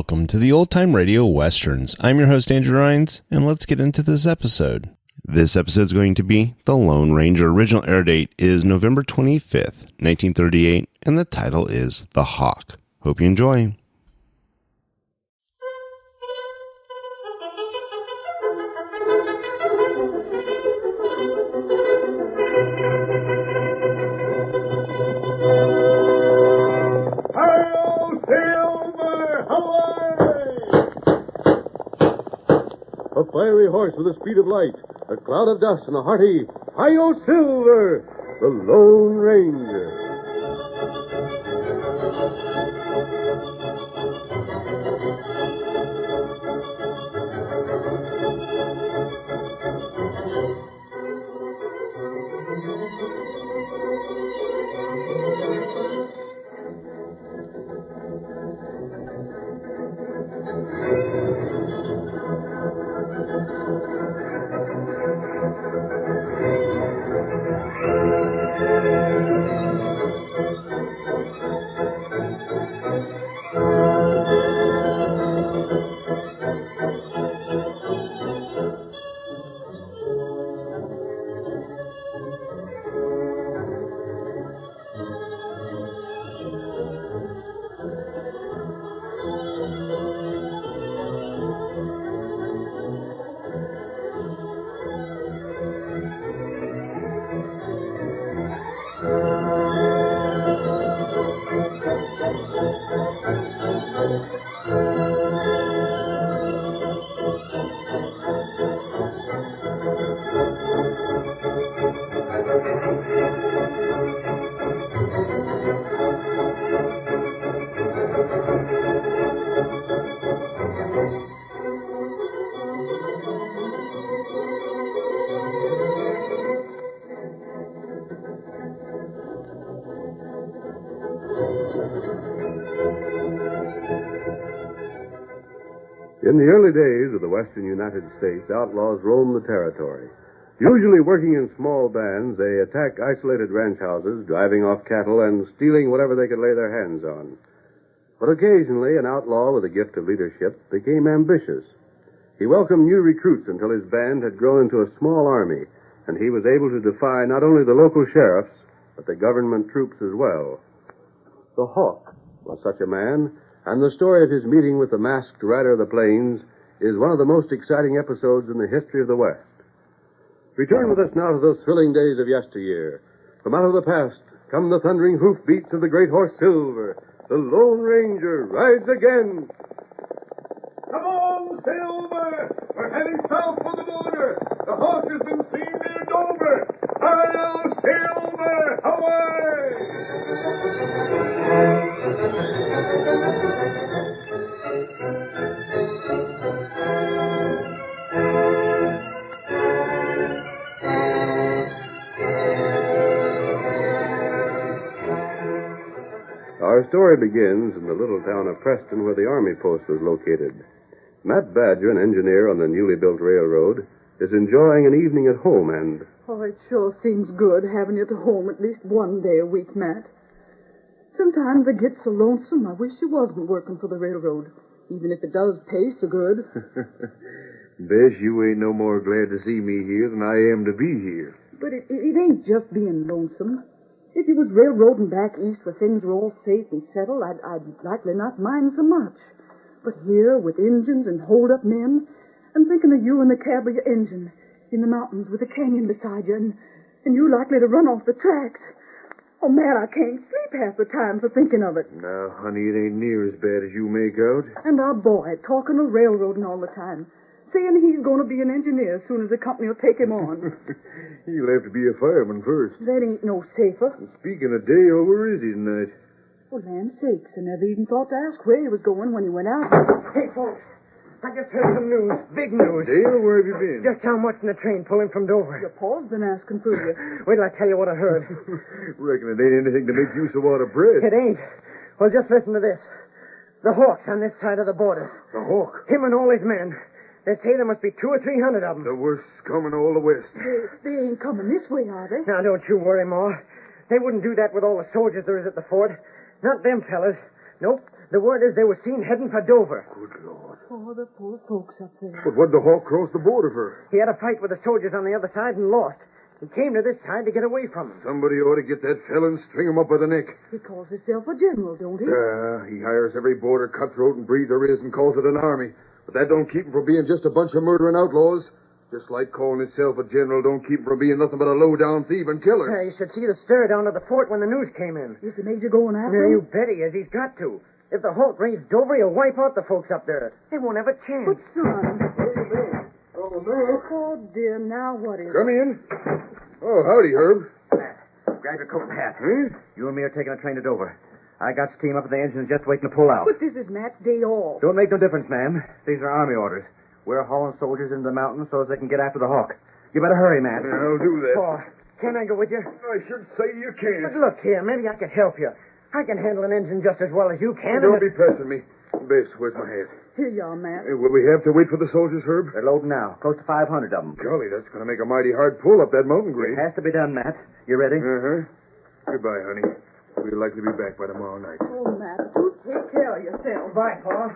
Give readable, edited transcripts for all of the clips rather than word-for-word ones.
welcome to the Old Time Radio Westerns. I'm your host, Andrew Rines, and let's get into this episode. This episode is going to be The Lone Ranger. Original air date is November 25th, 1938, and the title is The Hawk. Hope you enjoy. A fiery horse with the speed of light, a cloud of dust, and a hearty, Hi-Yo Silver, the Lone Ranger. In the early days of the western United States, outlaws roamed the territory. Usually working in small bands, they attacked isolated ranch houses, driving off cattle and stealing whatever they could lay their hands on. But occasionally, an outlaw with a gift of leadership became ambitious. He welcomed new recruits until his band had grown into a small army, and he was able to defy not only the local sheriffs, but the government troops as well. The Hawk was such a man, and the story of his meeting with the masked rider of the plains is one of the most exciting episodes in the history of the West. Return with us now to those thrilling days of yesteryear. From out of the past come the thundering hoofbeats of the great horse Silver. The Lone Ranger rides again. Come on, Silver! We're heading south for the border. The Hawk has been seen near Dover. Hi-yo, Silver! Away! Our story begins in the little town of Preston where the Army post was located. Matt Badger, an engineer on the newly built railroad, is enjoying an evening at home and... Oh, it sure seems good having you at home at least one day a week, Matt. Sometimes I get so lonesome I wish you wasn't working for the railroad, even if it does pay so good. Bess, you ain't no more glad to see me here than I am to be here. But it ain't just being lonesome. If you was railroading back east where things were all safe and settled, I'd likely not mind so much. But here, with engines and hold-up men, I'm thinking of you in the cab of your engine, in the mountains with a canyon beside you, and you likely to run off the tracks. Oh, man, I can't sleep half the time for thinking of it. Now, honey, it ain't near as bad as you make out. And our boy talking of railroading all the time, saying he's going to be an engineer as soon as the company will take him on. He'll have to be a fireman first. That ain't no safer. Speaking of Dale, where is he tonight? For land's sakes, I never even thought to ask where he was going when he went out. Hey, folks, I just heard some news, big news. Dale, where have you been? Just how much in the train pulling from Dover. Your pa's been asking for you. Wait till I tell you what I heard. Reckon it ain't anything to make you so out of breath. It ain't. Well, just listen to this. The Hawks on this side of the border. The Hawk? Him and all his men. They say there must be 200 or 300 of them. The worst scum in all the West. They ain't coming this way, are they? Now, don't you worry, Ma. They wouldn't do that with all the soldiers there is at the fort. Not them fellas. Nope. The word is they were seen heading for Dover. Good Lord. Oh, the poor folks up there. But what'd the Hawk cross the border for? He had a fight with the soldiers on the other side and lost. He came to this side to get away from them. Somebody ought to get that felon and string him up by the neck. He calls himself a general, don't he? He hires every border cutthroat and breed there is and calls it an army. But that don't keep him from being just a bunch of murdering outlaws. Just like calling himself a general don't keep him from being nothing but a low-down thief and killer. You should see the stir down to the fort when the news came in. Is the major going after Yeah, him? you bet he is. He's got to. If the Hawk raids Dover, he'll wipe out the folks up there. They won't have a chance. But, son... Oh, no. Oh, dear, now what is Come in. Oh, howdy, Herb. Grab your coat and hat. Huh? You and me are taking a train to Dover. I got steam up at the engine just waiting to pull out. But this is Matt's day off. Don't make no difference, ma'am. These are Army orders. We're hauling soldiers into the mountains so as they can get after the Hawk. You better hurry, Matt. I'll do that. Oh, can I go with you? I should say you can. But look here, maybe I could help you. I can handle an engine just as well as you can. Don't be pressing me. Bess, where's my hat? Here you are, Matt. Will we have to wait for the soldiers, Herb? They're loading now. Close to 500 of them. Golly, that's going to make a mighty hard pull up that mountain grade. It has to be done, Matt. You ready? Uh-huh. Goodbye, honey. We'll likely be back by tomorrow night. Oh, Matt, do take care of yourself. Bye, Pa.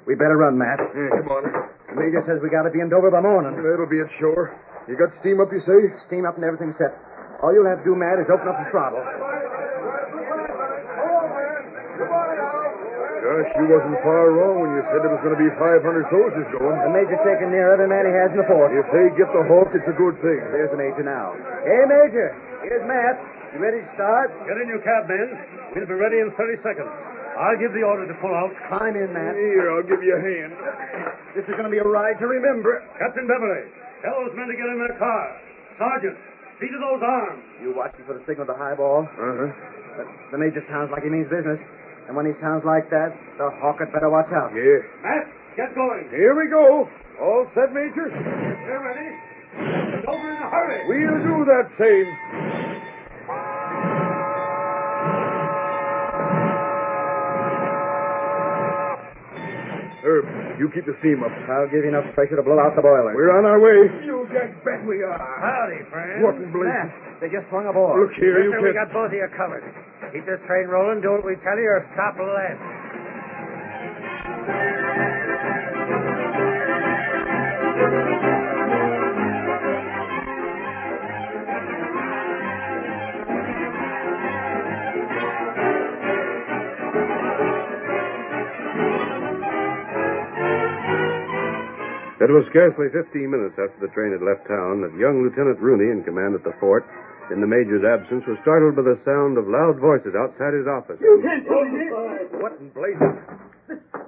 We better run, Matt. Come on. The major says we got to be in Dover by morning. That'll be it, sure. You got steam up, you say? Steam up and everything set. All you'll have to do, Matt, is open up the throttle. Gosh, you wasn't far wrong when you said there was going to be 500 soldiers going. The major's taking near every man he has in the fort. If they get the Hawk, it's a good thing. There's the major now. Hey, Major. Here's Matt. You ready to start? Get in your cab, men. We'll be ready in 30 seconds. I'll give the order to pull out. Climb in, Matt. Here, I'll give you a hand. This is going to be a ride to remember. Captain Beverly, tell those men to get in their car. Sergeant, see to those arms. You watching for the signal to highball? Uh-huh. But the major sounds like he means business. And when he sounds like that, the Hawk had better watch out. Yeah. Matt, get going. Here we go. All set, Major? They're ready. Get over in a hurry. We'll do that same. Herb, you keep the steam up. I'll give you enough pressure to blow out the boiler. We're on our way. You bet we are. Howdy, friend. What in blazes? Matt, they just swung aboard. Look here, you we can't... got both of you covered. Keep this train rolling, do what we tell you, or stop lead. It was scarcely 15 minutes after the train had left town that young Lieutenant Rooney, in command at the fort, in the major's absence, was startled by the sound of loud voices outside his office. You can't do me. What in blazes?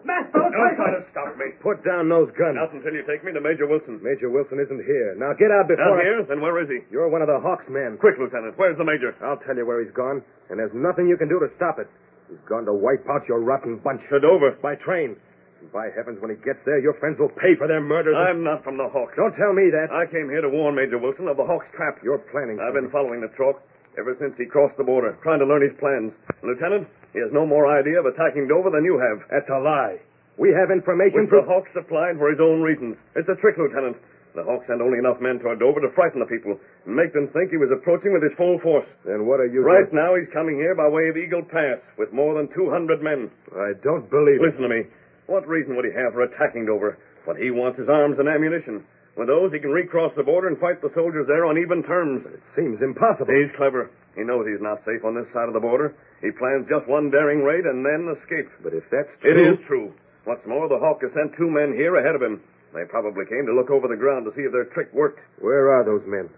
Master, don't try to stop me. Put down those guns. Not until you take me to Major Wilson. Major Wilson isn't here. Now get out before... Not here? Then where is he? You're one of the Hawk's men. Quick, Lieutenant. Where's the Major? I'll tell you where he's gone, and there's nothing you can do to stop it. He's gone to wipe out your rotten bunch. To Dover. By train. And by heavens, when he gets there, your friends will pay for their murders. I'm not from the Hawk. Don't tell me that. I came here to warn Major Wilson of the Hawk's trap. You're planning. I've been following the chalk ever since he crossed the border, trying to learn his plans. Lieutenant, he has no more idea of attacking Dover than you have. That's a lie. We have information... Which the Hawk supplied for his own reasons. It's a trick, Lieutenant. The Hawk sent only enough men toward Dover to frighten the people and make them think he was approaching with his full force. Then what are you... Right now, he's coming here by way of Eagle Pass with more than 200 men. I don't believe it. Listen to me. What reason would he have for attacking Dover? What he wants is arms and ammunition. With those, he can recross the border and fight the soldiers there on even terms. It seems impossible. He's clever. He knows he's not safe on this side of the border. He plans just one daring raid and then escape. But if that's true... It is true. What's more, the Hawk has sent 2 men here ahead of him. They probably came to look over the ground to see if their trick worked. Where are those men?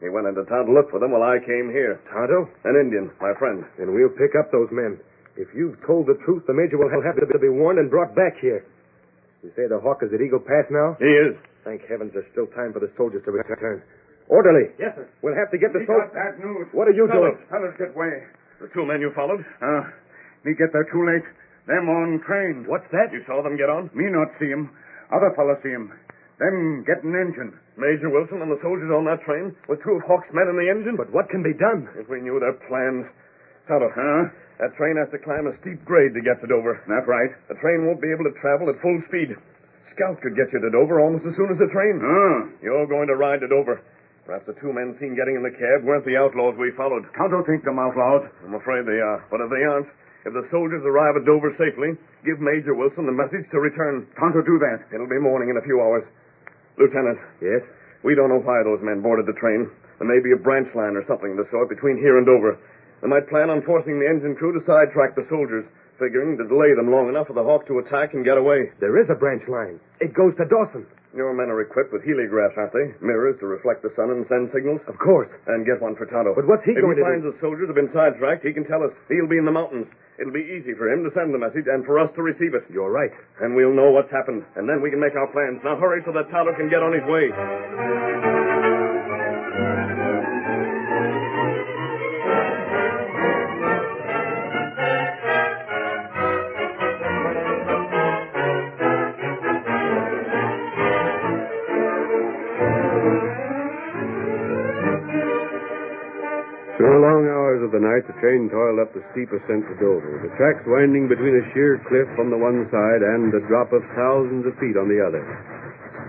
He went into town to look for them while I came here. Tonto? An Indian, my friend. Then we'll pick up those men. If you've told the truth, the Major will have to be warned and brought back here. You say the Hawk is at Eagle Pass now? He is. Thank heavens there's still time for the soldiers to return. Orderly. Yes, sir. We'll have to get the We soldiers... got bad news. What are you doing? Fellas, get away. The 2 men you followed? Me get there too late. Them on train. What's that? You saw them get on? Me not see 'em. Other fellas see 'em. Them getting engine. Major Wilson and the soldiers on that train with 2 of Hawk's men in the engine? But what can be done? If we knew their plans. Tonto, Huh? that train has to climb a steep grade to get to Dover. That right. The train won't be able to travel at full speed. Scout could get you to Dover almost as soon as the train. You're going to ride to Dover. Perhaps the 2 men seen getting in the cab weren't the outlaws we followed. Tonto think them outlaws. I'm afraid they are. But if they aren't, If the soldiers arrive at Dover safely, give Major Wilson the message to return. Tonto, do that. It'll be morning in a few hours. Lieutenant. Yes? We don't know why those men boarded the train. There may be a branch line or something of the sort between here and Dover. They might plan on forcing the engine crew to sidetrack the soldiers, figuring to delay them long enough for the Hawk to attack and get away. There is a branch line. It goes to Dawson. Your men are equipped with heliographs, aren't they? Mirrors to reflect the sun and send signals? Of course. And get one for Tonto. But what's he going to do? If he finds the soldiers have been sidetracked, he can tell us. He'll be in the mountains. It'll be easy for him to send the message and for us to receive it. You're right. And we'll know what's happened. And then we can make our plans. Now hurry so that Tonto can get on his way. Through the long hours of the night, the train toiled up the steep ascent to Dover, the tracks winding between a sheer cliff on the one side and a drop of thousands of feet on the other.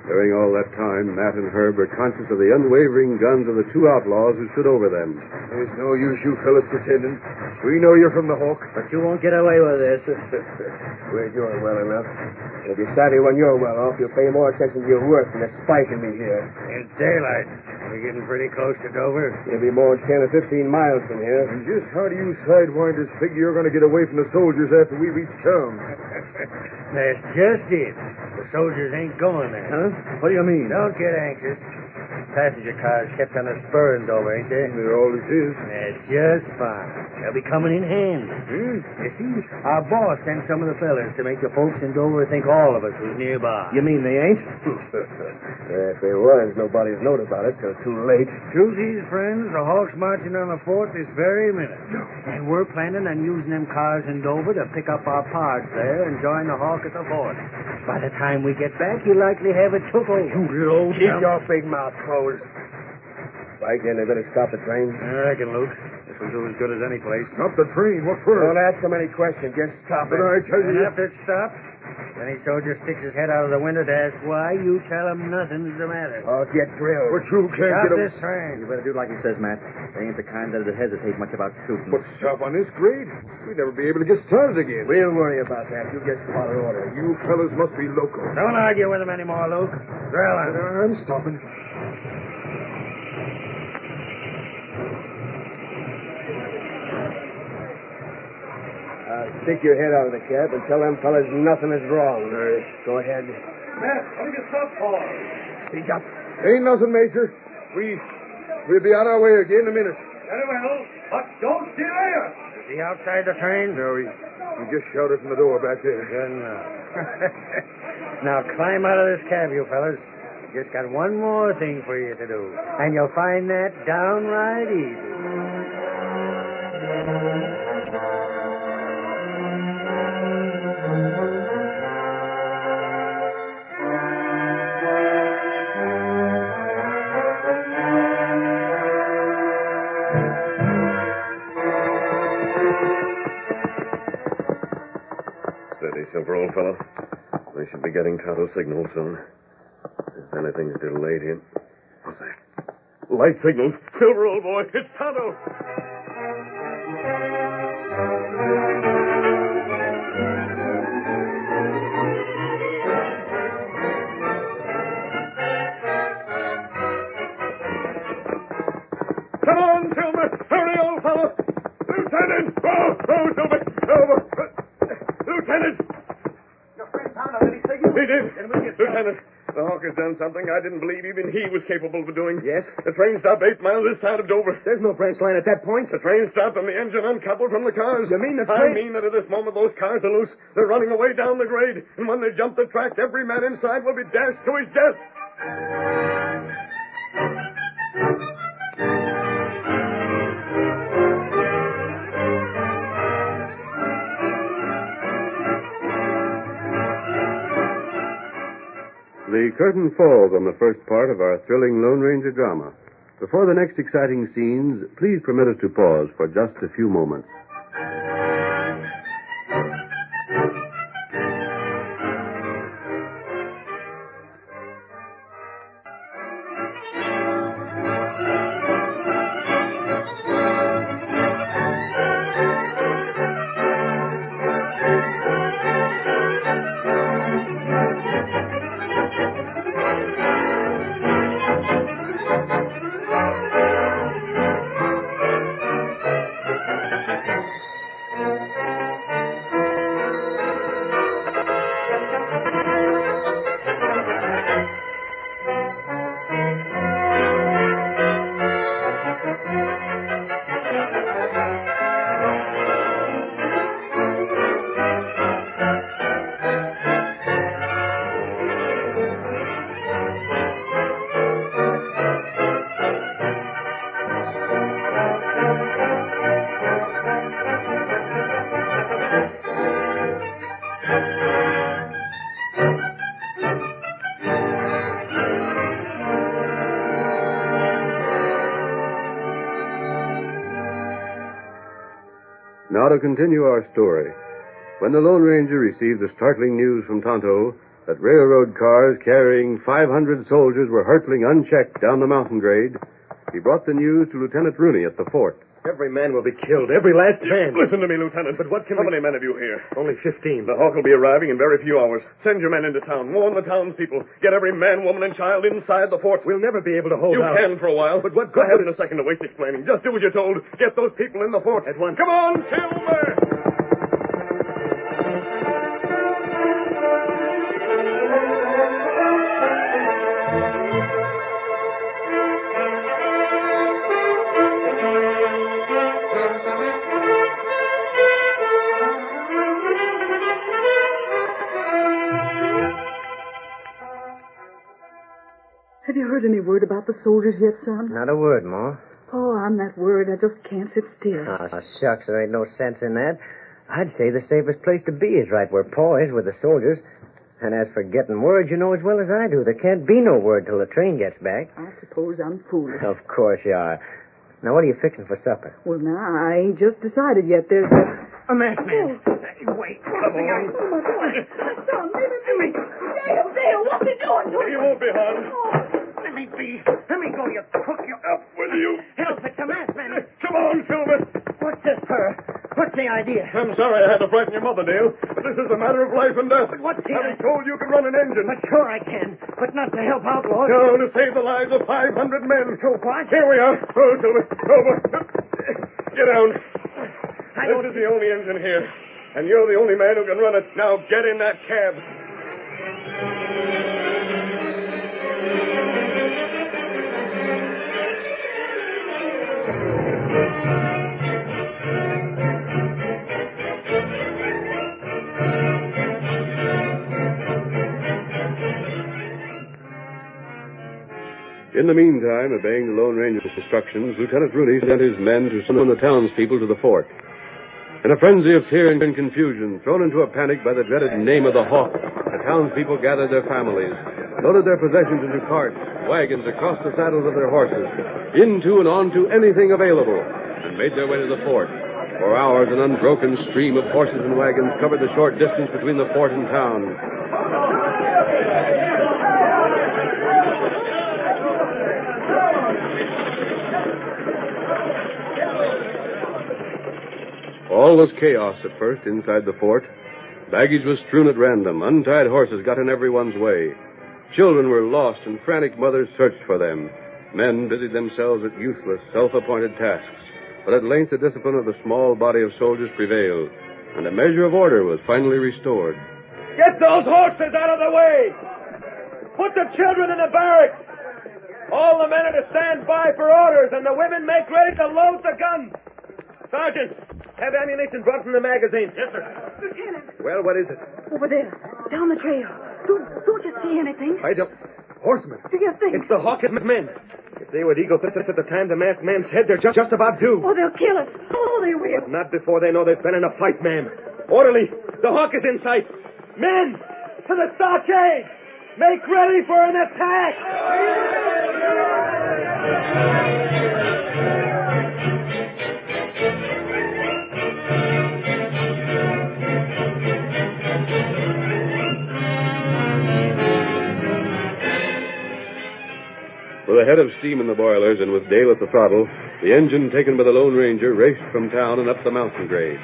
During all that time, Matt and Herb were conscious of the unwavering guns of the two outlaws who stood over them. There's no use you fellas pretending. We know you're from the Hawk. But you won't get away with this. We're doing well enough. If you're savvy when you're well off, you'll pay more attention to your work than the spiking me here. It's daylight. We're getting pretty close to Dover. You'll be more than 10 or 15 miles from here. And just how do you sidewinders figure you're going to get away from the soldiers after we reach town? That's just it. The soldiers ain't going there. Huh? What do you mean? Don't get anxious. Passenger cars kept on the spur in Dover, ain't they? There always is. That's just fine. They'll be coming in handy. You see, our boss sent some of the fellas to make the folks in Dover think all of us was nearby. You mean they ain't? If there was, nobody's known about it till too late. Truth is, friends, the Hawk's marching on the fort this very minute. And we're planning on using them cars in Dover to pick up our parts there and join the Hawk at the fort. By the time we get back, you'll likely have it took over. Keep your big mouth closed. Right, then they better stop the train. I reckon, Luke. This will do as good as any place. Stop the train. What for? Don't ask so many questions. Just stop it. But I tell And you... after it stops, any soldier sticks his head out of the window to ask why, you tell him nothing's the matter. I'll get drilled. But you can't Stop get this train. You better do like he says, Matt. They ain't the kind that'd hesitate much about shooting. But stop on this grade? We'd never be able to get started again. We'll worry about that. You just follow order. You fellas must be local. Don't argue with him anymore, Luke. Drill on. I'm stopping. Stick your head out of the cab and tell them fellas nothing is wrong. Go ahead. Matt, what did you stop for? Speak up. Ain't nothing, Major. We'll be on our way again in a minute. Very well, but don't stay there. Is he outside the train? No, he just shouted from the door back there. Good enough. Now climb out of this cab, you fellas. Just got one more thing for you to do. And you'll find that downright easy. Steady, Silver, old fellow. We should be getting Tonto's signal soon. If anything's delayed here. What's that? Light signals. Silver, old boy, it's Tonto. Come on, Silver. Hurry, old fellow. Lieutenant! Oh, Silver. Lieutenant! Your friend Tonto, did he signal? He did. Lieutenant, the Hawk has done something I didn't believe even he was capable of doing. Yes? The train stopped 8 miles this side of Dover. There's no branch line at that point. The train stopped and the engine uncoupled from the cars. You mean the I train- mean that at this moment those cars are loose. They're running away down the grade. And when they jump the track, every man inside will be dashed to his death. The curtain falls on the first part of our thrilling Lone Ranger drama. Before the next exciting scenes, please permit us to pause for just a few moments. now to continue our story. When the Lone Ranger received the startling news from Tonto that railroad cars carrying 500 soldiers were hurtling unchecked down the mountain grade, he brought the news to Lieutenant Rooney at the fort. Every man will be killed. Every last man. Listen to me, Lieutenant. But what can How we... many men have you here? Only 15. The Hawk will be arriving in very few hours. Send your men into town. Warn the townspeople. Get every man, woman, and child inside the fort. We'll never be able to hold You out. can for a while. But what Go good... ahead in a second to waste explaining. Just do as you're told. Get those people in the fort. At once. Come on, Silver! Have you heard any word about the soldiers yet, son? Not a word, Ma. Oh, I'm that worried I just can't sit still. Ah, shucks, there ain't no sense in that. I'd say the safest place to be is right where Pa is with the soldiers. And as for getting word, you know as well as I do, there can't be no word till the train gets back. I suppose I'm foolish. Of course you are. Now, what are you fixing for supper? Well, now, I ain't just decided yet. There's A masked man. Wait. Come on. Son, maybe... Dale, what are you doing? You won't be harmed. Let me be. Let me go, you crook. You Up with you. help. It's a masked man. Come on, Silver. What's this for? What's the idea? I'm sorry I had to frighten your mother, Dale, but this is a matter of life and death. But what's the Having told you can run an engine. But sure I can, but not to help outlaws. No, to save the lives of 500 men. So what? Here we are. Oh, Silver. Over. Get down. I don't... This is the only engine here, and you're the only man who can run it. Now get in that cab. In the meantime, obeying the Lone Ranger's instructions, Lieutenant Rooney sent his men to summon the townspeople to the fort. In a frenzy of fear and confusion, thrown into a panic by the dreaded name of the Hawk, the townspeople gathered their families, loaded their possessions into carts, wagons across the saddles of their horses, into and onto anything available, and made their way to the fort. For hours, an unbroken stream of horses and wagons covered the short distance between the fort and town. All was chaos at first inside the fort. Baggage was strewn at random. Untied horses got in everyone's way. Children were lost, and frantic mothers searched for them. Men busied themselves at useless, self-appointed tasks. But at length the discipline of the small body of soldiers prevailed, and a measure of order was finally restored. Get those horses out of the way! Put the children in the barracks! All the men are to stand by for orders, and the women make ready to load the guns! Sergeant, have ammunition brought from the magazine. Yes, sir. Lieutenant, Well, what is it? over there, down the trail. Don't you see anything? I don't... Horsemen. Do you think? It's the Hawk and men. If they would eagle this at the time the masked man said, they're just about due. Oh, they'll kill us. Oh, they will. Not before they know they've been in a fight, ma'am. Orderly, the Hawk is in sight. Men, to the stockade! Make ready for an attack! With a head of steam in the boilers and with Dale at the throttle, the engine taken by the Lone Ranger raced from town and up the mountain grade.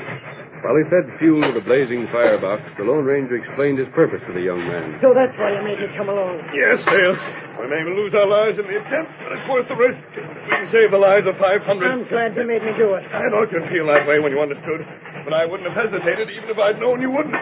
While he fed fuel to the blazing firebox, the Lone Ranger explained his purpose to the young man. So that's why you made me come along. Yes, Dale. We may lose our lives in the attempt, but it's worth the risk. We can save the lives of 500. I'm glad you made me do it. I know you'd feel that way when you understood, but I wouldn't have hesitated even if I'd known you wouldn't.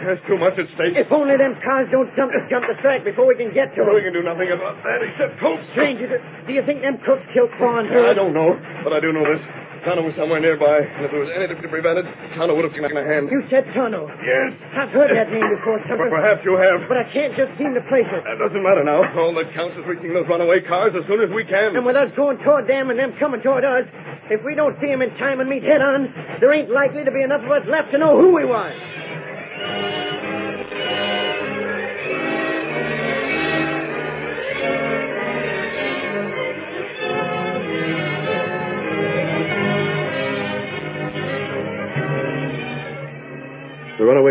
There's too much at stake. If only them cars don't jump the track before we can get to We them. can do nothing about that except hope. Stranger, do you think them crooks killed Pa and her? I don't know, but I do know this. Tonto was somewhere nearby, and if there was anything to prevent it, Tonto would have taken a hand. You said Tonto. Yes. I've heard that name before, But Tonto. perhaps you have. But I can't just seem to place it. That doesn't matter now. All that counts is reaching those runaway cars as soon as we can. And with us going toward them and them coming toward us, if we don't see them in time and meet head on, there ain't likely to be enough of us left to know who we was.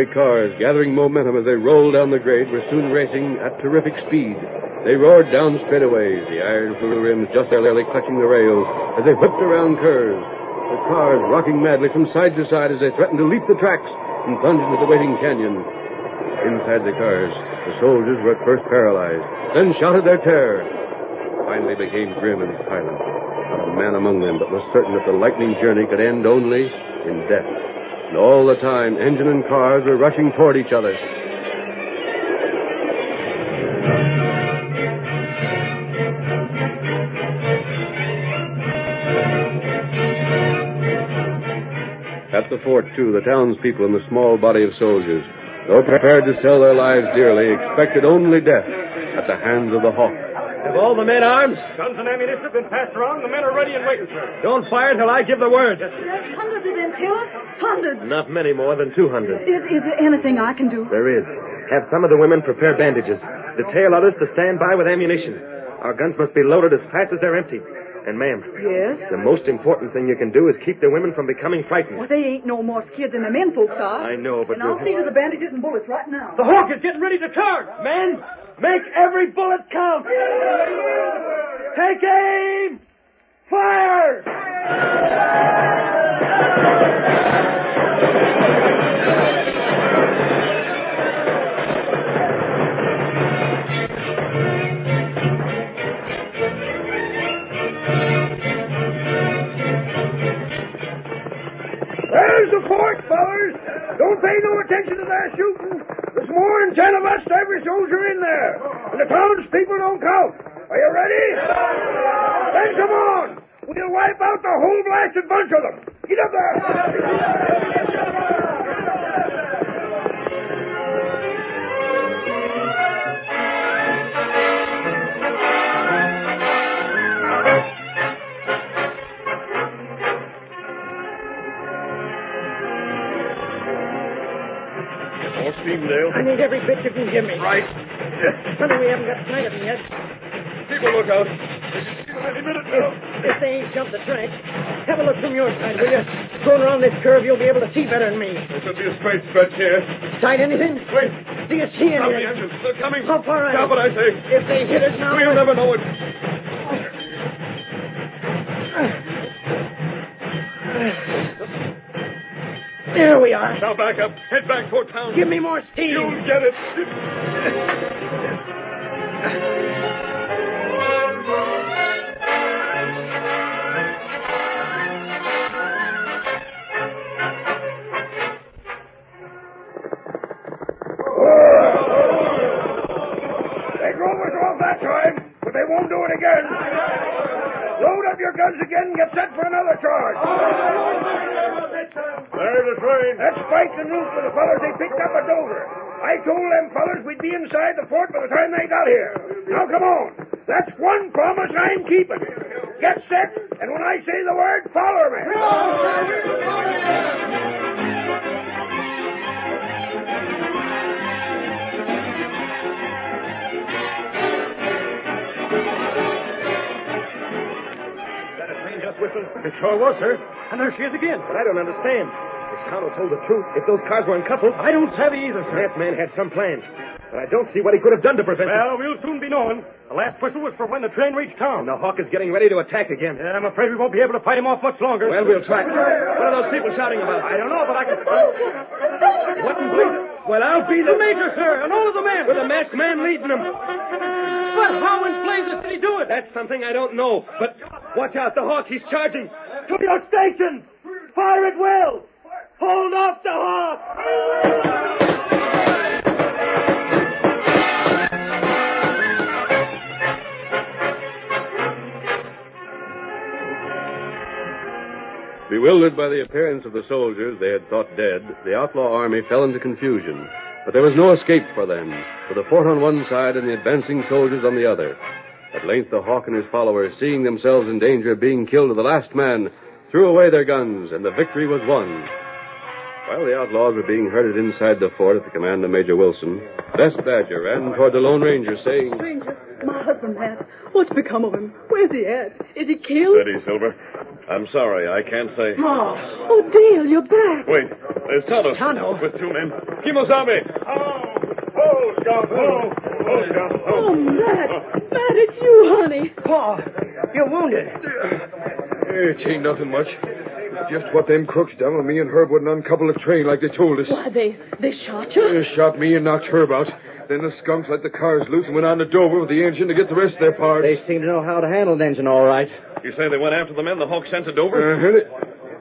runaway cars, gathering momentum as they rolled down the grade, were soon racing at terrific speed. They roared down straightaways, the iron fluid rims just barely clutching the rails as they whipped around curves. The cars rocking madly from side to side as they threatened to leap the tracks and plunge into the waiting canyon. Inside the cars, the soldiers were at first paralyzed, then shouted their terror. Finally became grim and silent. Not a man among them but was certain that the lightning journey could end only in death. And all the time, engine and cars were rushing toward each other. At the fort, too, the townspeople and the small body of soldiers, though prepared to sell their lives dearly, expected only death at the hands of the Hawk. Have all the men arms? Guns and ammunition have been passed around. The men are ready and waiting, sir. Don't fire till I give the word. There's hundreds of them killed. Hundreds. Not many more than 200. Is there anything I can do? There is. Have some of the women prepare bandages. Detail others to stand by with ammunition. Our guns must be loaded as fast as they're empty. And, ma'am. Yes? The most important thing you can do is keep the women from becoming frightened. Well, they ain't no more scared than the men folks are. I know, but... And I'll see to the bandages and bullets right now. The Hawk is getting ready to charge. Men, make every bullet count. Take aim. Fire! There's the fort, fellas. Don't pay no attention to their shooting. There's more than 10 of us to every soldier in there. And the townspeople don't count. Are you ready? Then come on. We'll wipe out the whole blasted bunch of them. Get up there. Steamdale. I need every bit you can give me. Right. Funny we haven't got sight of him yet. People, look out. Any minute now. If they ain't jumped the track, have a look from your side, will you? Going around this curve, you'll be able to see better than me. There could be a straight stretch here. Sight anything? Wait. Do you see Stop the anything? engines. They're coming. How far out? Stop it, I say. If they hit us now... We'll never know it. There we are. Now back up. Head back toward town. Give me more steam. You'll get it. They drove us off that time, but they won't do it again. Load up your guns again and get set for another charge. There's the train. That's Spike and Ruth with the fellas they picked up at Dover. I told them fellas we'd be inside the fort by the time they got here. Now come on. That's one promise I'm keeping. Get set, and when I say the word, follow me. Whistle. It sure was, sir. And there she is again. But I don't understand. If Tonto told the truth, if those cars were uncoupled... I don't savvy either, sir. That man had some plans. But I don't see what he could have done to prevent it. Well, we'll soon be knowing. The last whistle was for when the train reached town. And the Hawk is getting ready to attack again. Yeah, I'm afraid we won't be able to fight him off much longer. Well, we'll try. What are those people shouting about? I don't know, but I can... What in blazes? Well, I'll be the major, sir, and all of the men. With a masked man leading them. But how in blazes did he do it? That's something I don't know. But watch out, the Hawk, he's charging. To your station! Fire at will! Hold off the Hawk! Bewildered by the appearance of the soldiers they had thought dead, the outlaw army fell into confusion. But there was no escape for them, with the fort on one side and the advancing soldiers on the other. At length, the Hawk and his followers, seeing themselves in danger of being killed to the last man, threw away their guns, and the victory was won. While the outlaws were being herded inside the fort at the command of Major Wilson, Bess Badger ran toward the Lone Ranger, saying, Stranger, my husband, Matt. What's become of him? Where's he at? Is he killed? Steady, Silver. I'm sorry, I can't say. Oh, Dale, you're back. Wait, there's Tonto. Tonto? With 2 men. Kimosabe! Oh, Scout, oh, Scout, Oh, Matt. Matt, it's you, honey. Pa, you're wounded. It ain't nothing much. Just what them crooks done when me and Herb wouldn't uncouple the train like they told us. Why, they shot you? They shot me and knocked Herb out. Then the skunks let the cars loose and went on to Dover with the engine to get the rest of their parts. They seem to know how to handle the engine all right. You say they went after the men the Hawk sent to Dover?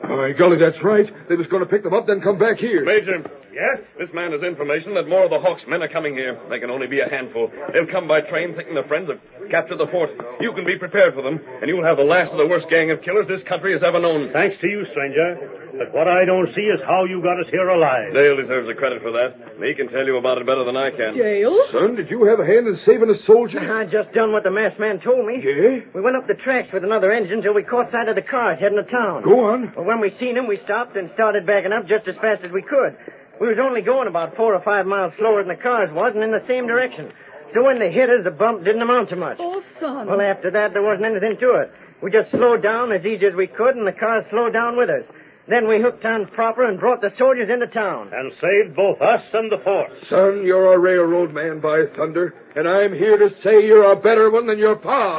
By golly, that's right. They was going to pick them up, then come back here. Major. Yes? This man has information that more of the Hawk's men are coming here. They can only be a handful. They'll come by train thinking their friends have captured the fort. You can be prepared for them, and you'll have the last of the worst gang of killers this country has ever known. Thanks to you, stranger. But what I don't see is how you got us here alive. Dale deserves the credit for that. He can tell you about it better than I can. Dale? Son, did you have a hand in saving a soldier? I just done what the masked man told me. Yeah? We went up the tracks with another engine till we caught sight of the cars heading to town. Go on. Well, when we seen them, we stopped and started backing up just as fast as we could. We was only going about 4 or 5 miles slower than the cars was and in the same direction. So when they hit us, the bump didn't amount to much. Oh, son. Well, after that, there wasn't anything to it. We just slowed down as easy as we could, and the cars slowed down with us. Then we hooked on proper and brought the soldiers into town. And saved both us and the fort. Son, you're a railroad man, by thunder, and I'm here to say you're a better one than your pa.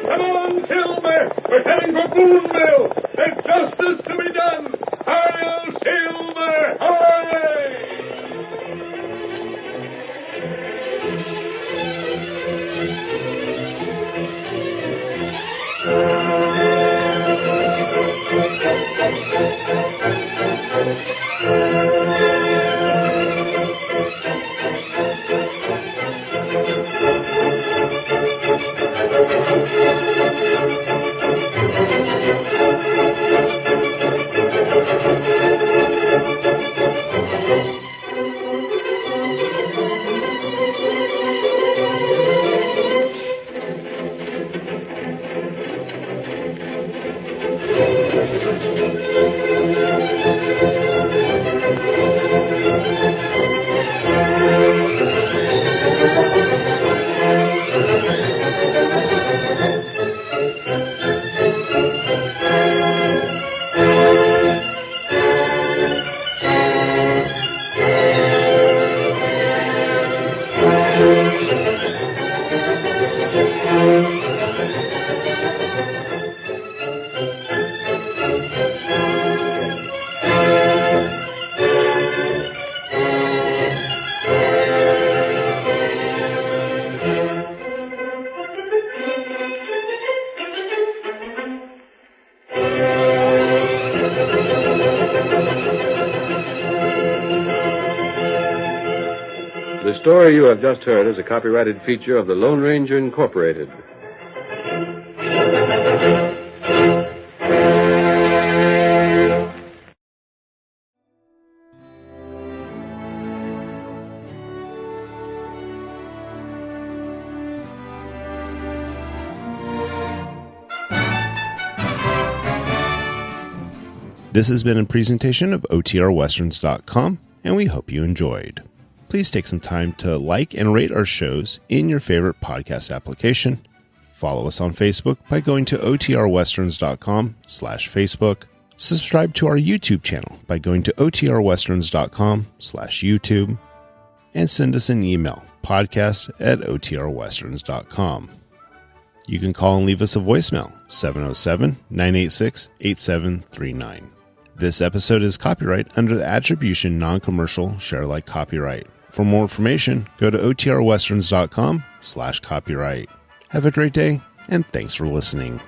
Come on, Silver! We're heading for Boonville! There's justice to be done! Hail, Silver! Hooray! The story you have just heard is a copyrighted feature of the Lone Ranger Incorporated. This has been a presentation of OTRWesterns.com, and we hope you enjoyed. Please take some time to like and rate our shows in your favorite podcast application. Follow us on Facebook by going to OTRWesterns.com/Facebook. Subscribe to our YouTube channel by going to OTRWesterns.com/YouTube. And send us an email, podcast@OTRWesterns.com. You can call and leave us a voicemail, 707-986-8739. This episode is copyright under the Attribution Non-Commercial Share-alike copyright. For more information, go to OTRWesterns.com/copyright. Have a great day, and thanks for listening.